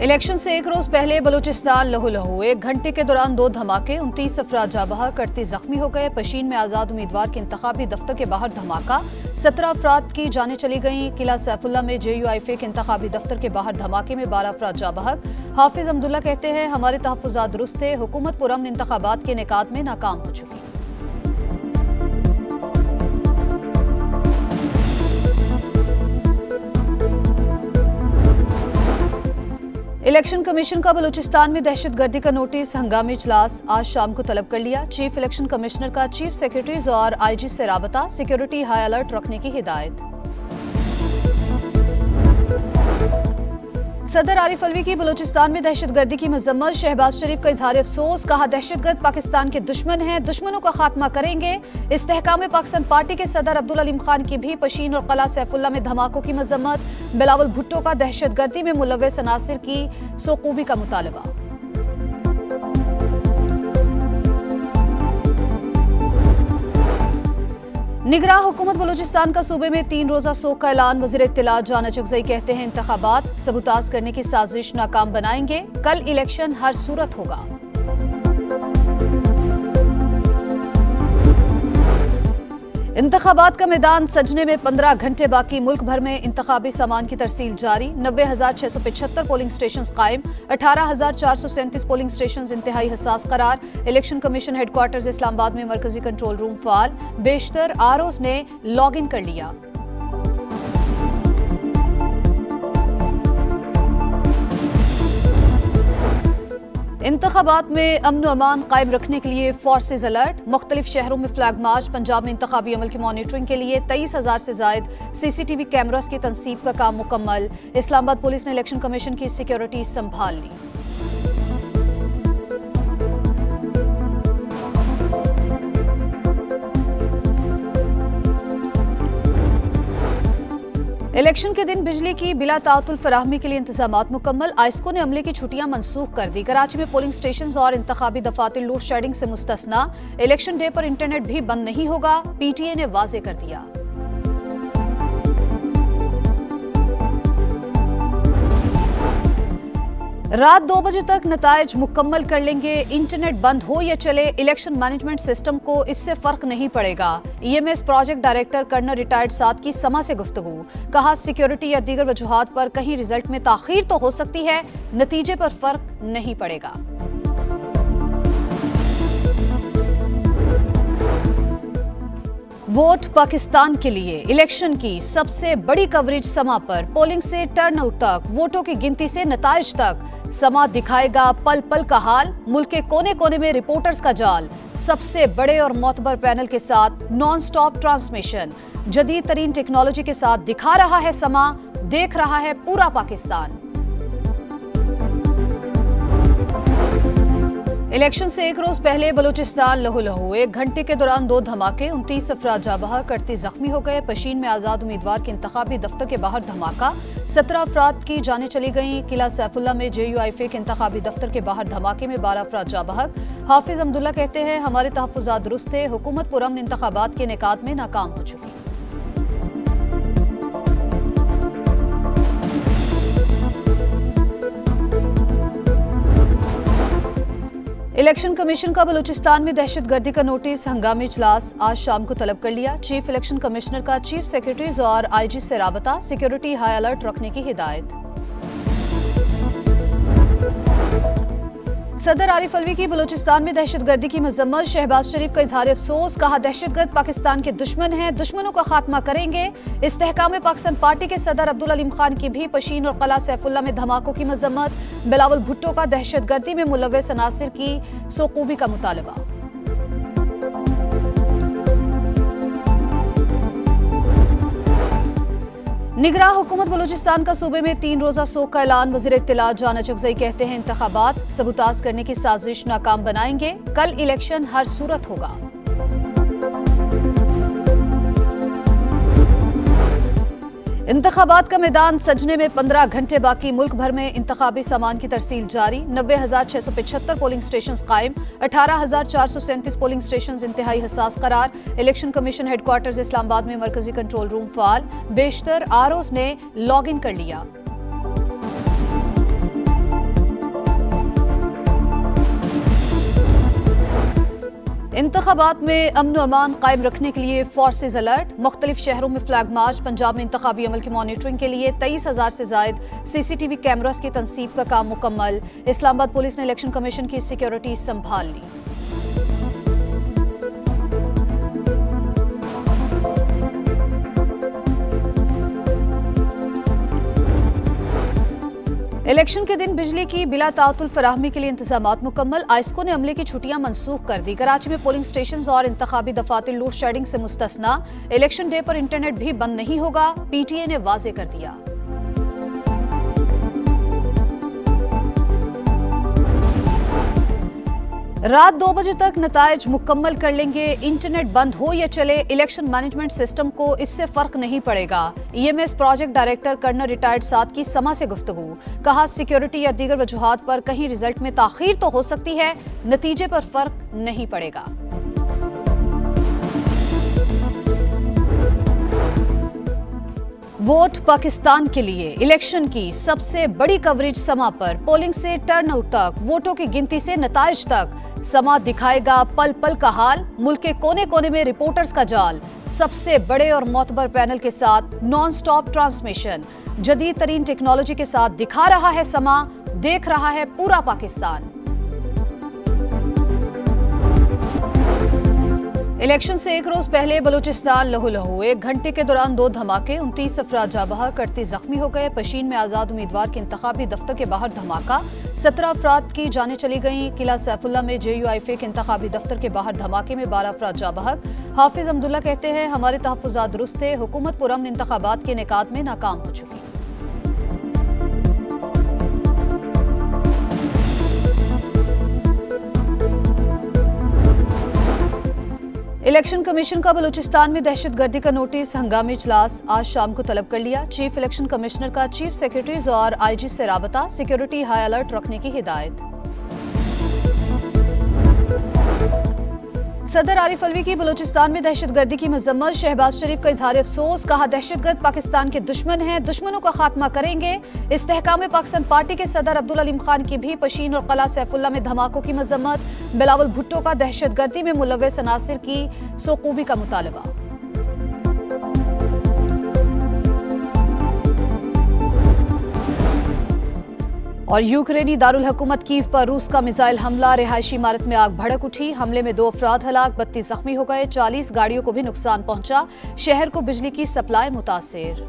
Election से एक रोज पहले बलूचिस्तान लहू। 1 घंटे के दौरान 2 धमाके, 29 अफराद जाँ बहक, 38 जख्मी हो गए। पशीन में आजाद उम्मीदवार के इंतखाबी दफ्तर के बाहर धमाका, 17 अफराद की जानें चली गईं। किला सैफुल्ला में JUIF के इंतखाबी दफ्तर के बाहर धमाके में 12 अफराद जाँ बहक। हाफिज अब्दुल्ला कहते हैं, हमारे तहफ़्फ़ुज़ात दुरुस्त थे, हुकूमत पुरअमन इंतखाबात के इनेकाद में नाकाम हो चुकी। इलेक्शन कमीशन का बलूचिस्तान में दहशतगर्दी का नोटिस हंगामी इजलास आज शाम को तलब कर लिया। चीफ इलेक्शन कमिश्नर का चीफ सेक्रेटरीज और IG से राबता, सिक्योरिटी हाई अलर्ट रखने की हिदायत। सदर आरिफ अलवी की बलूचिस्तान में दहशतगर्दी की मजम्मत, शहबाज शरीफ का इजहार अफसोस, कहा दहशतगर्द पाकिस्तान के दुश्मन हैं, दुश्मनों का खात्मा करेंगे। इस्तेहकाम पाकिस्तान पार्टी के सदर अब्दुल अलीम खान की भी पशीन और किला सैफुल्ला में धमाकों की मजम्मत। बिलावल भुट्टो का दहशतगर्दी में मुलव्वस अनासिर की सौकूबी का मुतालबा। निगरां हुकूमत बलूचिस्तान का सूबे में 3 रोजा सोग का ऐलान। वज़ीर इत्तलात जान अचकज़ई कहते हैं, इंतखाबात सबूताज करने की साजिश नाकाम बनाएंगे, कल इलेक्शन हर सूरत होगा। इंतखाबात का मैदान सजने में 15 घंटे बाकी, मुल्क भर में इंतखाबी सामान की तरसील जारी। 90,675 पोलिंग स्टेशन कायम, 18,437 पोलिंग स्टेशन इंतहाई हसास करार। इलेक्शन कमीशन हेडक्वार्टर्स इस्लामाबाद में मरकजी कंट्रोल रूम फाल, बेशतर ROs ने लॉग इन कर लिया। इंतखाबात में अमन अमान कायम रखने के लिए फोर्सेज अलर्ट। मुख्तलिफ शहरों में फ्लैग मार्च। पंजाब में इंतखाबी अमल की मॉनिटरिंग के लिए 23,000 से जायद CCTV कैमरास की तनसीब का काम मुकम्मल। इस्लामाबाद पुलिस ने इलेक्शन कमीशन की सिक्योरिटी संभाल ली। इलेक्शन के दिन बिजली की बिला ताअतुल फराहमी के लिए इंतजामात मुकम्मल। आइस्को ने अमले की छुट्टियां मनसूख कर दी। कराची में पोलिंग स्टेशन और इंतखाबी दफातर लोड शेडिंग से मुस्तस्ना। इलेक्शन डे पर इंटरनेट भी बंद नहीं होगा, PTA ने वाजे कर दिया। रात 2 बजे तक नताइज मुकम्मल कर लेंगे। इंटरनेट बंद हो या चले, इलेक्शन मैनेजमेंट सिस्टम को इससे फर्क नहीं पड़ेगा। EMS project director colonel retired Saad की समा से गुफ्तगू, कहा सिक्योरिटी या दीगर वजूहात पर कहीं रिजल्ट में ताखीर तो हो सकती है, नतीजे पर फर्क नहीं पड़ेगा। वोट पाकिस्तान के लिए इलेक्शन की सबसे बड़ी कवरेज समा पर। पोलिंग से टर्नआउट तक, वोटों की गिनती से नताइज तक, समा दिखाएगा पल पल का हाल। मुल्क के कोने कोने में रिपोर्टर्स का जाल, सबसे बड़े और मोतबर पैनल के साथ नॉन स्टॉप ट्रांसमिशन। जदीद तरीन टेक्नोलॉजी के साथ दिखा रहा है समा, देख रहा है पूरा पाकिस्तान। इलेक्शन से एक रोज पहले बलूचिस्तान लहू। 1 घंटे के दौरान 2 धमाके, 29 अफराद जाँ बहक, 38 जख्मी हो गए। पशीन में आजाद उम्मीदवार के इंतखाबी दफ्तर के बाहर धमाका, 17 अफराद की जानें चली गईं। किला सैफुल्ला में JUIF के इंतखाबी दफ्तर के बाहर धमाके में 12 अफराद जाँ बहक। हाफिज अब्दुल्ला कहते हैं, हमारे तहफ़्फ़ुज़ात दुरुस्त थे, हुकूमत पुरअमन इंतखाबात के इनेकाद में नाकाम हो चुकी। इलेक्शन कमीशन का बलूचिस्तान में दहशतगर्दी का नोटिस हंगामी इजलास आज शाम को तलब कर लिया। चीफ इलेक्शन कमिश्नर का चीफ सेक्रेटरीज और IG से राबता, सिक्योरिटी हाई अलर्ट रखने की हिदायत। सदर आरिफ अलवी की बलूचिस्तान में दहशतगर्दी की मजम्मत, शहबाज शरीफ का इजहार अफसोस, कहा दहशतगर्द पाकिस्तान के दुश्मन हैं, दुश्मनों का खात्मा करेंगे। इस्तेहकाम पाकिस्तान पार्टी के सदर अब्दुल अलीम खान की भी पशीन और किला सैफुल्ला में धमाकों की मजम्मत। बिलावल भुट्टो का दहशतगर्दी में मुलव्वस अनासिर की सौकूबी का मुतालबा। निगरां हुकूमत बलूचिस्तान का सूबे में 3 रोजा सोग का ऐलान। वज़ीर इत्तलात जान अचकज़ई कहते हैं, इंतखाबात सबूताज करने की साजिश नाकाम बनाएंगे, कल इलेक्शन हर सूरत होगा। इंतखाबात का मैदान सजने में 15 घंटे बाकी, मुल्क भर में इंतखाबी सामान की तरसील जारी। 90,675 पोलिंग स्टेशन कायम, 18,437 पोलिंग स्टेशन इंतहाई हसास करार। इलेक्शन कमीशन हेडक्वार्टर्स इस्लामाबाद में मरकजी कंट्रोल रूम फाल, बेशतर ROs ने लॉग इन कर लिया। इंतखाबात में अमन व अमान कायम रखने के लिए फोर्सेज अलर्ट। मुख्तलिफ शहरों में फ्लैग मार्च। पंजाब में इंतखाबी अमल की मॉनिटरिंग के लिए 23,000 से जायद CCTV कैमरास की तनसीब का काम मुकम्मल। इस्लामाबाद पुलिस ने इलेक्शन कमीशन की सिक्योरिटी संभाल ली। इलेक्शन के दिन बिजली की बिला तातुल फराहमी के लिए इंतजामात मुकम्मल। आइस्को ने अमले की छुट्टियां मनसूख कर दी। कराची में पोलिंग स्टेशन और इंतखाबी दफातर लोड शेडिंग से मुस्तस्ना। इलेक्शन डे पर इंटरनेट भी बंद नहीं होगा, PTA ने वाजे कर दिया। रात 2 बजे तक नताइज मुकम्मल कर लेंगे। इंटरनेट बंद हो या चले, इलेक्शन मैनेजमेंट सिस्टम को इससे फर्क नहीं पड़ेगा। EMS project director colonel retired Saad की समा से गुफ्तगू। कहा, सिक्योरिटी या दीगर वजूहात पर कहीं रिजल्ट में ताखीर तो हो सकती है, नतीजे पर फर्क नहीं पड़ेगा। वोट पाकिस्तान के लिए इलेक्शन की सबसे बड़ी कवरेज समा पर। पोलिंग से टर्नआउट तक, वोटों की गिनती से नताइज तक, समा दिखाएगा पल पल का हाल। मुल्क के कोने कोने में रिपोर्टर्स का जाल। सबसे बड़े और मोतबर पैनल के साथ नॉन स्टॉप ट्रांसमिशन। जदीद तरीन टेक्नोलॉजी के साथ दिखा रहा है समा, देख रहा है पूरा पाकिस्तान। इलेक्शन से एक रोज पहले बलूचिस्तान लहू। 1 घंटे के दौरान 2 धमाके, 29 अफराद जाँ बहक, 38 जख्मी हो गए। पशीन में आजाद उम्मीदवार के इंतखाबी दफ्तर के बाहर धमाका, 17 अफराद की जानें चली गईं। किला सैफुल्ला में JUIF के इंतखाबी दफ्तर के बाहर धमाके में 12 अफराद जाँ बहक। हाफिज अब्दुल्ला कहते हैं, हमारे तहफ़्फ़ुज़ात दुरुस्त थे, हुकूमत पुरअमन इंतखाबात के इनेकाद में नाकाम हो चुकी। इलेक्शन कमीशन का बलूचिस्तान में दहशतगर्दी का नोटिस। हंगामी इजलास आज शाम को तलब कर लिया। चीफ इलेक्शन कमिश्नर का चीफ सेक्रेटरीज और IG से राबता। सिक्योरिटी हाई अलर्ट रखने की हिदायत। सदर आरिफ अलवी की बलूचिस्तान में दहशतगर्दी की मजम्मत। शहबाज शरीफ का इजहार अफसोस। कहा, दहशतगर्द पाकिस्तान के दुश्मन हैं, दुश्मनों का खात्मा करेंगे। इस्तेहकाम पाकिस्तान पार्टी के सदर अब्दुल अलीम खान की भी पशीन और किला सैफुल्ला में धमाकों की मजम्मत। बिलावल भुट्टो का दहशतगर्दी में मुलव्वस अनासिर की सौकूबी का मुतालबा। और यूक्रेनी दारुल हुकूमत कीव पर रूस का मिसाइल हमला। रिहायशी इमारत में आग भड़क उठी। हमले में 2 अफराद हलाक, 32 जख्मी हो गए। 40 गाड़ियों को भी नुकसान पहुंचा। शहर को बिजली की सप्लाई मुतासिर।